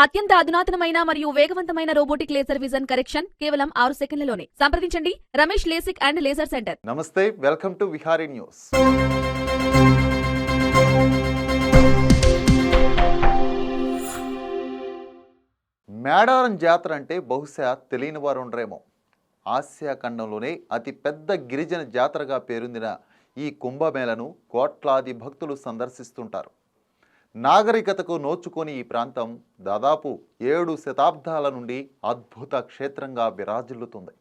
అత్యంత అధునాతనమైన మరియు వేగవంతమైన రోబోటిక్ లేజర్ విజన్ కరెక్షన్ కేవలం 6 సెకన్లలోనే. సంప్రదించండి Ramesh LASIK and laser centre. నమస్తే, welcome to Vihari news. Medaram జాతర అంటే బహుశా తెలియని వారు ఉండరేమో. ఆసియా ఖండంలోనే అతి పెద్ద గిరిజన జాతరగా పేరొందిన ఈ కుంభమేళను కోట్లాది భక్తులు సందర్శిస్తుంటారు. నాగరికతకు నోచుకొని ఈ ప్రాంతం దాదాపు 7 శతాబ్దాల నుండి అద్భుత క్షేత్రంగా విరాజిల్లుతుంది.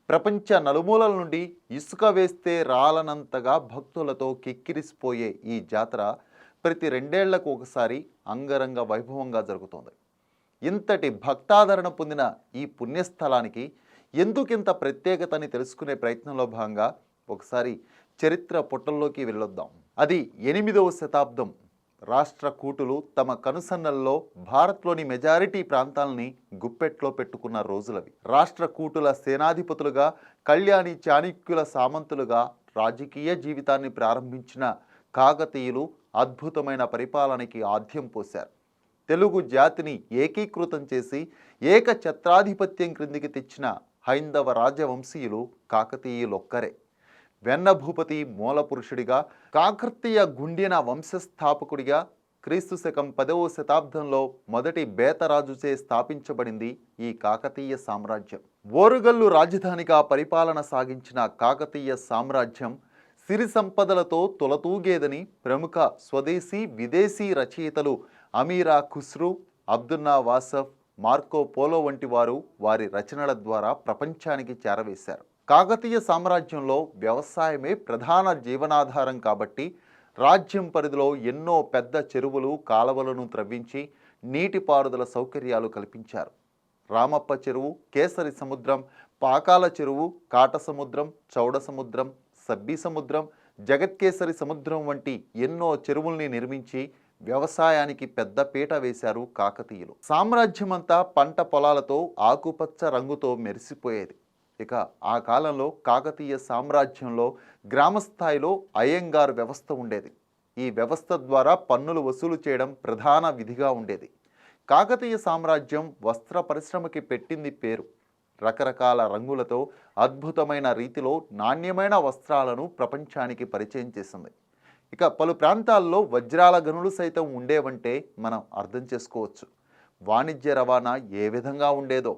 ప్రపంచ నలుమూలల నుండి ఇసుక వేస్తే రాలనంతగా భక్తులతో కిక్కిరిసిపోయే ఈ జాతర ప్రతి 2 ఏళ్లకు ఒకసారి అంగరంగ వైభవంగా జరుగుతుంది. ఇంతటి భక్తాదరణ పొందిన ఈ పుణ్యస్థలానికి ఎందుకింత ప్రత్యేకతని తెలుసుకునే ప్రయత్నంలో భాగంగా ఒకసారి చరిత్ర పుటల్లోకి వెళ్ళొద్దాం. అది 8వ శతాబ్దం. రాష్ట్ర కూటులు తమ కనుసన్నల్లో భారత్లోని మెజారిటీ ప్రాంతాలని గుప్పెట్లో పెట్టుకున్న రోజులవి. రాష్ట్ర కూటుల సేనాధిపతులుగా, కళ్యాణి చాణక్యుల సామంతులుగా రాజకీయ జీవితాన్ని ప్రారంభించిన కాకతీయులు అద్భుతమైన పరిపాలనకి ఆద్యం పోశారు. తెలుగు జాతిని ఏకీకృతం చేసి ఏకఛత్రాధిపత్యం క్రిందికి తెచ్చిన హైందవ రాజవంశీయులు కాకతీయులొక్కరే. వెన్నభూపతి మూలపురుషుడిగా, కాకతీయ గుండ్యన వంశస్థాపకుడిగా క్రీస్తు శకం 10వ శతాబ్దంలో మొదటి బేతరాజుచే స్థాపించబడింది ఈ కాకతీయ సామ్రాజ్యం. ఓరుగల్లు రాజధానిగా పరిపాలన సాగించిన కాకతీయ సామ్రాజ్యం సిరి సంపదలతో తొలతూగేదని ప్రముఖ స్వదేశీ విదేశీ రచయితలు అమీరా ఖుస్రూ, అబ్దున్నా వాసఫ్, మార్కో పోలో వంటి వారు వారి రచనల ద్వారా ప్రపంచానికి చేరవేశారు. కాకతీయ సామ్రాజ్యంలో వ్యవసాయమే ప్రధాన జీవనాధారం కాబట్టి రాజ్యం పరిధిలో ఎన్నో పెద్ద చెరువులు, కాలవలను త్రవ్వించి నీటిపారుదల సౌకర్యాలు కల్పించారు. రామప్ప చెరువు, కేసరి సముద్రం, పాకాల చెరువు, కాట సముద్రం, చౌడ సముద్రం, సబ్బి సముద్రం, జగత్కేసరి సముద్రం వంటి ఎన్నో చెరువుల్ని నిర్మించి వ్యవసాయానికి పెద్ద పీట వేశారు కాకతీయులు. సామ్రాజ్యమంతా పంట పొలాలతో ఆకుపచ్చ రంగుతో మెరిసిపోయేది. ఇక ఆ కాలంలో కాకతీయ సామ్రాజ్యంలో గ్రామస్థాయిలో అయ్యంగార్ వ్యవస్థ ఉండేది. ఈ వ్యవస్థ ద్వారా పన్నులు వసూలు చేయడం ప్రధాన విధిగా ఉండేది. కాకతీయ సామ్రాజ్యం వస్త్ర పరిశ్రమకి పెట్టింది పేరు. రకరకాల రంగులతో అద్భుతమైన రీతిలో నాణ్యమైన వస్త్రాలను ప్రపంచానికి పరిచయం చేసింది. ఇక పలు ప్రాంతాల్లో వజ్రాల గనులు సైతం ఉండేవంటే మనం అర్థం చేసుకోవచ్చు వాణిజ్య రవాణా ఏ విధంగా ఉండేదో.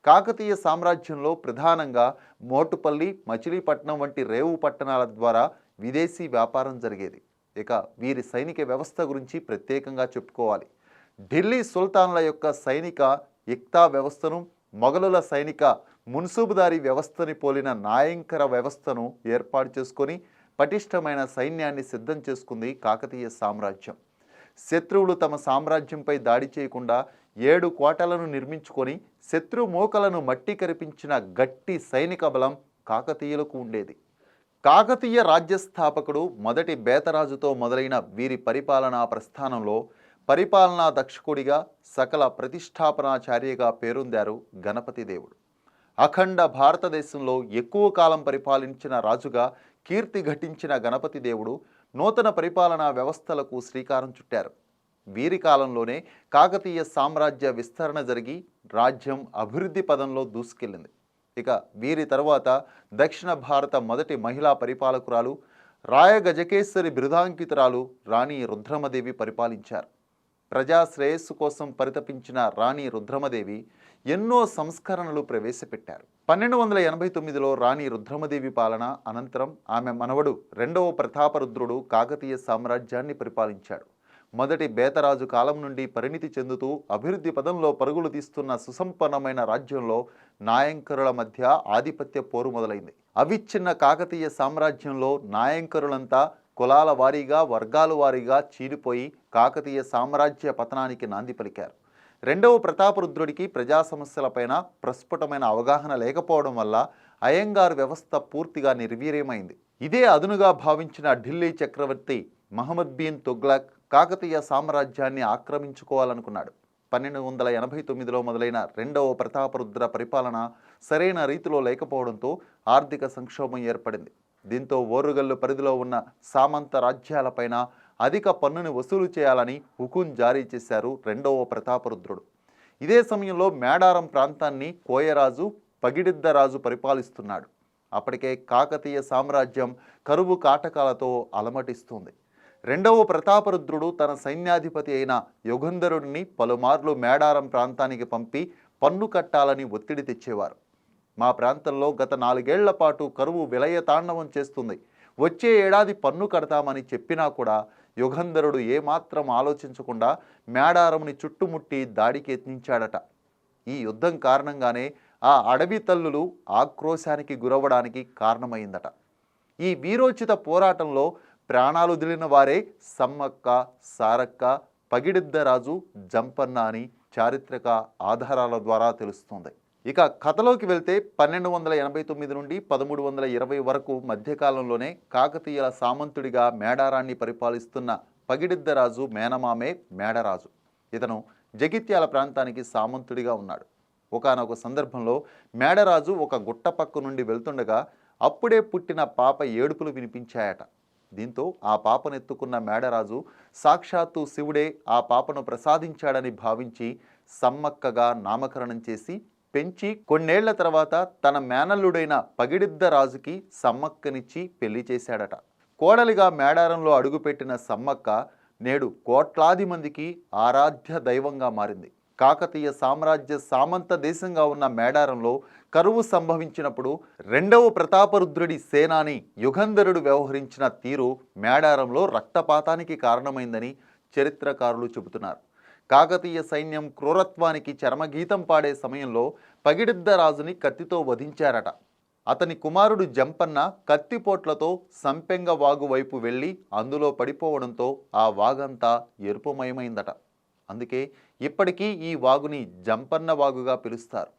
కాకతీయ సామ్రాజ్యంలో ప్రధానంగా మోటుపల్లి, మచిలీపట్నం వంటి రేవు పట్టణాల ద్వారా విదేశీ వ్యాపారం జరిగేది. ఇక వీరి సైనిక వ్యవస్థ గురించి ప్రత్యేకంగా చెప్పుకోవాలి. ఢిల్లీ సుల్తాన్ల యొక్క సైనిక ఇక్తా వ్యవస్థను, మొఘలుల సైనిక మున్సూబుదారీ వ్యవస్థని పోలిన నాయంకర వ్యవస్థను ఏర్పాటు చేసుకొని పటిష్టమైన సైన్యాన్ని సిద్ధం చేసుకుంది కాకతీయ సామ్రాజ్యం. శత్రువులు తమ సామ్రాజ్యంపై దాడి చేయకుండా 7 కోటలను నిర్మించుకొని శత్రు మోకలను మట్టి కరిపించిన గట్టి సైనిక బలం కాకతీయులకు ఉండేది. కాకతీయ రాజ్యస్థాపకుడు మొదటి బేతరాజుతో మొదలైన వీరి పరిపాలనా ప్రస్థానంలో పరిపాలనా దక్షకుడిగా, సకల ప్రతిష్టాపనాచార్యగా పేరొందారు గణపతి దేవుడు. అఖండ భారతదేశంలో ఎక్కువ కాలం పరిపాలించిన రాజుగా కీర్తి ఘటించిన గణపతి దేవుడు నూతన పరిపాలనా వ్యవస్థలకు శ్రీకారం చుట్టారు. వీరి కాలంలోనే కాకతీయ సామ్రాజ్య విస్తరణ జరిగి రాజ్యం అభివృద్ధి పదంలో దూసుకెళ్ళింది. ఇక వీరి తరువాత దక్షిణ భారత మొదటి మహిళా పరిపాలకురాలు, రాయగజకేసరి బిరుదాంకితురాలు రాణి రుద్రమదేవి పరిపాలించారు. ప్రజా శ్రేయస్సు కోసం పరితపించిన రాణి రుద్రమదేవి ఎన్నో సంస్కరణలు ప్రవేశపెట్టారు. 1289లో రాణి రుద్రమదేవి పాలన అనంతరం ఆమె మనవడు 2వ ప్రతాపరుద్రుడు కాకతీయ సామ్రాజ్యాన్ని పరిపాలించాడు. మొదటి బేతరాజు కాలం నుండి పరిణితి చెందుతూ అభివృద్ధి పదంలో పరుగులు తీస్తున్న సుసంపన్నమైన రాజ్యంలో నాయంకరుల మధ్య ఆధిపత్య పోరు మొదలైంది. అవిచ్ఛిన్న కాకతీయ సామ్రాజ్యంలో నాయంకరులంతా కులాల వారీగా, వర్గాల వారీగా చీలిపోయి కాకతీయ సామ్రాజ్య పతనానికి నాంది పలికారు. 2వ ప్రతాపరుద్రుడికి ప్రజా సమస్యలపైన ప్రస్ఫుటమైన అవగాహన లేకపోవడం వల్ల అయ్యంగార్ వ్యవస్థ పూర్తిగా నిర్వీర్యమైంది. ఇదే అదునుగా భావించిన ఢిల్లీ చక్రవర్తి మహమ్మద్ బిన్ తుగ్లక్ కాకతీయ సామ్రాజ్యాన్ని ఆక్రమించుకోవాలనుకున్నాడు. 1289లో మొదలైన 2వ ప్రతాపరుద్ర పరిపాలన సరైన రీతిలో లేకపోవడంతో ఆర్థిక సంక్షోభం ఏర్పడింది. దీంతో ఓరుగల్లు పరిధిలో ఉన్న సామంత రాజ్యాలపైన అధిక పన్నుని వసూలు చేయాలని హుకుం జారీ చేశారు రెండవ ప్రతాపరుద్రుడు. ఇదే సమయంలో మేడారం ప్రాంతాన్ని కోయరాజు పగిడిద్దరాజు పరిపాలిస్తున్నాడు. అప్పటికే కాకతీయ సామ్రాజ్యం కరువు కాటకాలతో అలమటిస్తుంది. రెండవ ప్రతాపరుద్రుడు తన సైన్యాధిపతి అయిన యుగంధరుడిని పలుమార్లు మేడారం ప్రాంతానికి పంపి పన్ను కట్టాలని ఒత్తిడి తెచ్చేవారు. మా ప్రాంతంలో గత 4 ఏళ్ల పాటు కరువు విలయ తాండవం చేస్తుంది, వచ్చే ఏడాది పన్ను కడతామని చెప్పినా కూడా యుగంధరుడు ఏమాత్రం ఆలోచించకుండా మేడారంని చుట్టుముట్టి దాడికి యత్నించాడట. ఈ యుద్ధం కారణంగానే ఆ అడవి తల్లులు ఆక్రోశానికి గురవడానికి కారణమైందట. ఈ వీరోచిత పోరాటంలో ప్రాణాలు దిలిన వారే సమ్మక్క, సారక్క, పగిడిద్దరాజు, జంపన్న అని చారిత్రక ఆధారాల ద్వారా తెలుస్తుంది. ఇక కథలోకి వెళ్తే 1289 నుండి 1320 వరకు మధ్యకాలంలోనే కాకతీయుల సామంతుడిగా మేడారాన్ని పరిపాలిస్తున్న పగిడిద్దరాజు మేనమామే మేడరాజు. ఇతను జగిత్యాల ప్రాంతానికి సామంతుడిగా ఉన్నాడు. ఒకానొక సందర్భంలో మేడరాజు ఒక గుట్ట పక్క నుండి వెళ్తుండగా అప్పుడే పుట్టిన పాప ఏడుపులు వినిపించాయట. దీంతో ఆ పాపనెత్తుకున్న మేడరాజు సాక్షాత్తు శివుడే ఆ పాపను ప్రసాదించాడని భావించి సమ్మక్కగా నామకరణం చేసి పెంచి కొన్నేళ్ల తర్వాత తన మేనల్లుడైన పగిడిద్దరాజుకి సమ్మక్కనిచ్చి పెళ్లి చేశాడట. కోడలిగా మేడారంలో అడుగుపెట్టిన సమ్మక్క నేడు కోట్లాది మందికి ఆరాధ్య దైవంగా మారింది. కాకతీయ సామ్రాజ్య సామంత దేశంగా ఉన్న మేడారంలో కరువు సంభవించినప్పుడు రెండవ ప్రతాపరుద్రుడి సేనాని యుగంధరుడు వ్యవహరించిన తీరు మేడారంలో రక్తపాతానికి కారణమైందని చరిత్రకారులు చెబుతున్నారు. కాకతీయ సైన్యం క్రూరత్వానికి చరమగీతం పాడే సమయంలో పగిడిద్దరాజుని కత్తితో వధించారట. అతని కుమారుడు జంపన్న కత్తిపోట్లతో సంపెంగ వాగు వైపు వెళ్ళి అందులో పడిపోవడంతో ఆ వాగంతా ఎరుపుమయమైందట. అందుకే ఇప్పటికీ ఈ వాగుని జంపన్న వాగుగా పిలుస్తారు.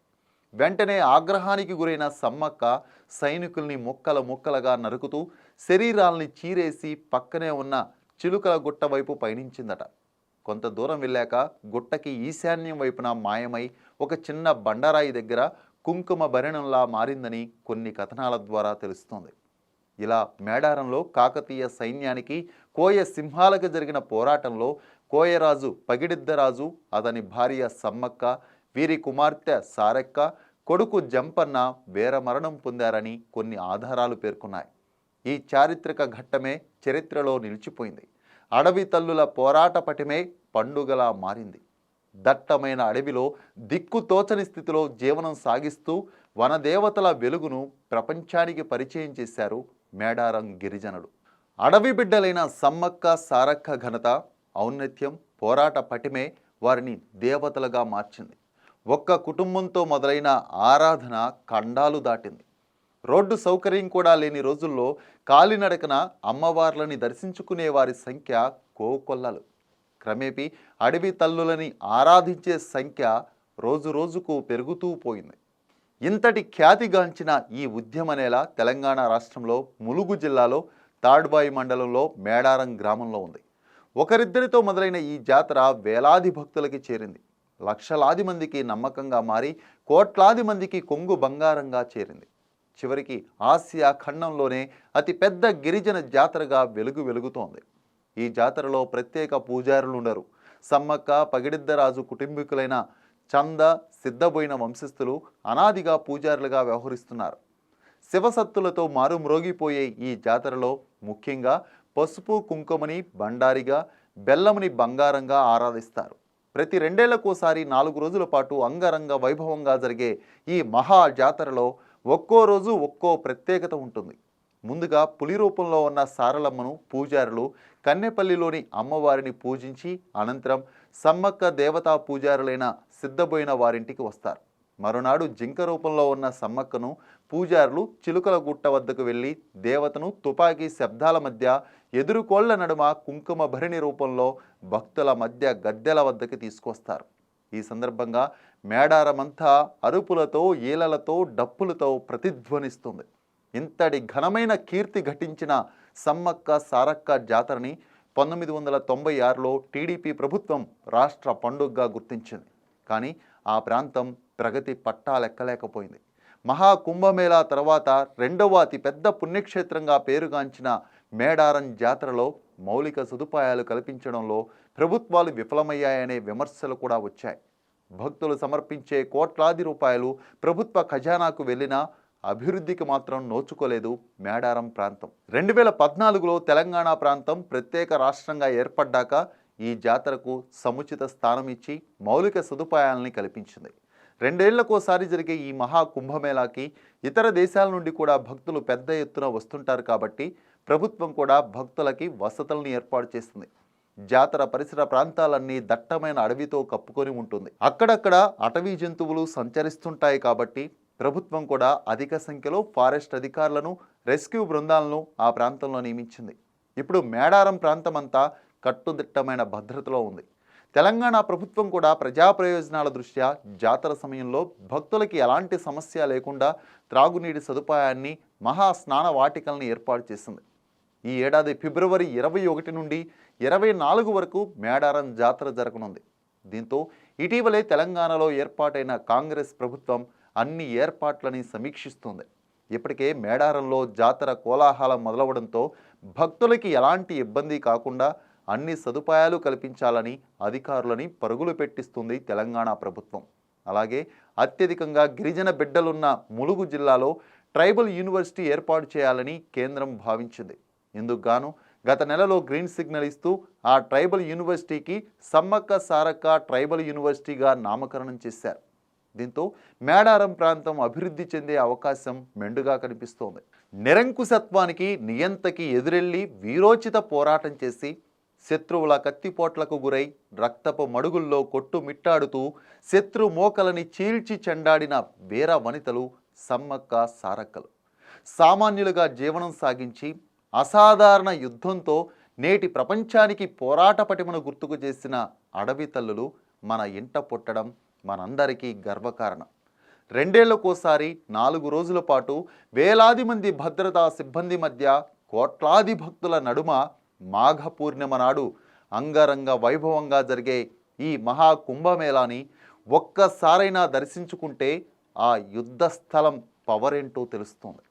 వెంటనే ఆగ్రహానికి గురైన సమ్మక్క సైనికుల్ని ముక్కల ముక్కలుగా నరుకుతూ శరీరాల్ని చీరేసి పక్కనే ఉన్న చిలుకల గుట్ట వైపు పయనించిందట. కొంత దూరం వెళ్ళాక గుట్టకి ఈశాన్యం వైపున మాయమై ఒక చిన్న బండరాయి దగ్గర కుంకుమ భరణంలా మారిందని కొన్ని కథనాల ద్వారా తెలుస్తోంది. ఇలా మేడారంలో కాకతీయ సైన్యానికి కోయ సింహాలకు జరిగిన పోరాటంలో కోయరాజు పగిడిద్దరాజు, అతని భార్య సమ్మక్క, వీరి కుమార్తె సారక్క, కొడుకు జంపన్న వీరమరణం పొందారని కొన్ని ఆధారాలు పేర్కొన్నాయి. ఈ చారిత్రక ఘట్టమే చరిత్రలో నిలిచిపోయింది. అడవి తల్లుల పోరాట పటిమే పండుగలా మారింది. దట్టమైన అడవిలో దిక్కుతోచని స్థితిలో జీవనం సాగిస్తూ వనదేవతల వెలుగును ప్రపంచానికి పరిచయం చేశారు మేడారం గిరిజనులు. అడవి బిడ్డలైన సమ్మక్క సారక్క ఘనత, ఔన్నత్యం, పోరాట పటిమే వారిని దేవతలుగా మార్చింది. ఒక్క కుటుంబంతో మొదలైన ఆరాధన ఖండాలు దాటింది. రోడ్డు సౌకర్యం కూడా లేని రోజుల్లో కాలినడకన అమ్మవార్లని దర్శించుకునే వారి సంఖ్య కోకొల్లలు. క్రమేపీ అడవి తల్లులని ఆరాధించే సంఖ్య రోజు రోజుకు పెరుగుతూ పోయింది. ఇంతటి ఖ్యాతిగాంచిన ఈ ఉద్యమ నేల తెలంగాణ రాష్ట్రంలో ములుగు జిల్లాలో తాడ్బాయి మండలంలో మేడారం గ్రామంలో ఉంది. ఒకరిద్దరితో మొదలైన ఈ జాతర వేలాది భక్తులకి చేరింది. లక్షలాది మందికి నమ్మకంగా మారి కోట్లాది మందికి కొంగు బంగారంగా చేరింది. చివరికి ఆసియా ఖండంలోనే అతిపెద్ద గిరిజన జాతరగా వెలుగుతోంది. ఈ జాతరలో ప్రత్యేక పూజారులు ఉండరు. సమ్మక్క పగిడిద్దరాజు కుటుంబీకులైన చంద, సిద్ధబోయిన వంశస్థులు అనాదిగా పూజారులుగా వ్యవహరిస్తున్నారు. శివసత్తులతో మారుమ్రోగిపోయే ఈ జాతరలో ముఖ్యంగా పసుపు కుంకుమని బండారిగా, బెల్లముని బంగారంగా ఆరాధిస్తారు. ప్రతి 2 ఏళ్లకోసారి 4 రోజుల పాటు అంగరంగ వైభవంగా జరిగే ఈ మహా జాతరలో ఒక్కో రోజు ఒక్కో ప్రత్యేకత ఉంటుంది. ముందుగా పులి రూపంలో ఉన్న సారలమ్మను పూజారులు కన్నెపల్లిలోని అమ్మవారిని పూజించి అనంతరం సమ్మక్క దేవతా పూజారులైన సిద్ధబోయిన వారింటికి వస్తారు. మరునాడు జింక రూపంలో ఉన్న సమ్మక్కను పూజారులు చిలుకల గుట్ట వద్దకు వెళ్ళి దేవతను తుపాకీ శబ్దాల మధ్య ఎదురుకోళ్ల నడుమ కుంకుమ భరిణి రూపంలో భక్తుల మధ్య గద్దెల వద్దకు తీసుకొస్తారు. ఈ సందర్భంగా మేడారమంతా అరుపులతో, ఈలలతో, డప్పులతో ప్రతిధ్వనిస్తుంది. ఇంతటి ఘనమైన కీర్తి ఘటించిన సమ్మక్క సారక్క జాతరని 1996లో టీడీపీ ప్రభుత్వం రాష్ట్ర పండుగగా గుర్తించింది. కానీ ఆ ప్రాంతం ప్రగతి పట్టాలెక్కలేకపోయింది. మహాకుంభమేళా తర్వాత రెండవ అతిపెద్ద పుణ్యక్షేత్రంగా పేరుగాంచిన మేడారం జాతరలో మౌలిక సదుపాయాలు కల్పించడంలో ప్రభుత్వాలు విఫలమయ్యాయనే విమర్శలు కూడా వచ్చాయి. భక్తులు సమర్పించే కోట్లాది రూపాయలు ప్రభుత్వ ఖజానాకు వెళ్ళినా అభివృద్ధికి మాత్రం నోచుకోలేదు మేడారం ప్రాంతం. 2014లో తెలంగాణ ప్రాంతం ప్రత్యేక రాష్ట్రంగా ఏర్పడ్డాక ఈ జాతరకు సముచిత స్థానం ఇచ్చి మౌలిక సదుపాయాలని కల్పించింది. 2 ఏళ్లకోసారి జరిగే ఈ మహా కుంభమేళాకి ఇతర దేశాల నుండి కూడా భక్తులు పెద్ద ఎత్తున వస్తుంటారు కాబట్టి ప్రభుత్వం కూడా భక్తులకి వసతులను ఏర్పాటు చేస్తుంది. జాతర పరిసర ప్రాంతాలన్నీ దట్టమైన అడవితో కప్పుకొని ఉంటుంది. అక్కడక్కడ అటవీ జంతువులు సంచరిస్తుంటాయి కాబట్టి ప్రభుత్వం కూడా అధిక సంఖ్యలో ఫారెస్ట్ అధికారులను, రెస్క్యూ బృందాలను ఆ ప్రాంతంలో నియమించింది. ఇప్పుడు మేడారం ప్రాంతం అంతా కట్టుదిట్టమైన భద్రతలో ఉంది. తెలంగాణ ప్రభుత్వం కూడా ప్రజా ప్రయోజనాల దృష్ట్యా జాతర సమయంలో భక్తులకి ఎలాంటి సమస్య లేకుండా త్రాగునీటి సదుపాయాన్ని, మహా స్నాన వాటికల్ని ఏర్పాటు చేసింది. ఈ ఏడాది ఫిబ్రవరి 21 నుండి 24 వరకు మేడారం జాతర జరగనుంది. దీంతో ఇటీవలే తెలంగాణలో ఏర్పాటైన కాంగ్రెస్ ప్రభుత్వం అన్ని ఏర్పాట్లని సమీక్షిస్తుంది. ఇప్పటికే మేడారంలో జాతర కోలాహలం మొదలవడంతో భక్తులకి ఎలాంటి ఇబ్బంది కాకుండా అన్ని సదుపాయాలు కల్పించాలని అధికారులని పరుగులు పెట్టిస్తుంది తెలంగాణ ప్రభుత్వం. అలాగే అత్యధికంగా గిరిజన బిడ్డలున్న ములుగు జిల్లాలో ట్రైబల్ యూనివర్సిటీ ఏర్పాటు చేయాలని కేంద్రం భావించింది. ఇందుకు గాను గత నెలలో గ్రీన్ సిగ్నల్ ఇస్తూ ఆ ట్రైబల్ యూనివర్సిటీకి సమ్మక్క సారక్క ట్రైబల్ యూనివర్సిటీగా నామకరణం చేశారు. దీంతో మేడారం ప్రాంతం అభివృద్ధి చెందే అవకాశం మెండుగా కనిపిస్తోంది. నిరంకుశత్వానికి, నియంతకి ఎదురెళ్లి వీరోచిత పోరాటం చేసి శత్రువుల కత్తిపోట్లకు గురై రక్తపు మడుగుల్లో కొట్టుమిట్టాడుతూ శత్రు మోకలని చీల్చి చెండాడిన వీర వనితలు సమ్మక్క సారక్కలు. సామాన్యులుగా జీవనం సాగించి అసాధారణ యుద్ధంతో నేటి ప్రపంచానికి పోరాట పటిమను గుర్తుకు చేసిన అడవి తల్లులు మన ఇంట పుట్టడం మనందరికీ గర్వకారణం. 2 ఏళ్లకోసారి 4 రోజుల పాటు వేలాది మంది భద్రతా సిబ్బంది మధ్య కోట్లాది భక్తుల నడుమ మాఘ పూర్ణిమ నాడు అంగరంగ వైభవంగా జరిగే ఈ మహా కుంభమేళాని ఒక్కసారైనా దర్శించుకుంటే ఆ యుద్ధ స్థలం పవర్ ఏంటో తెలుస్తుంది.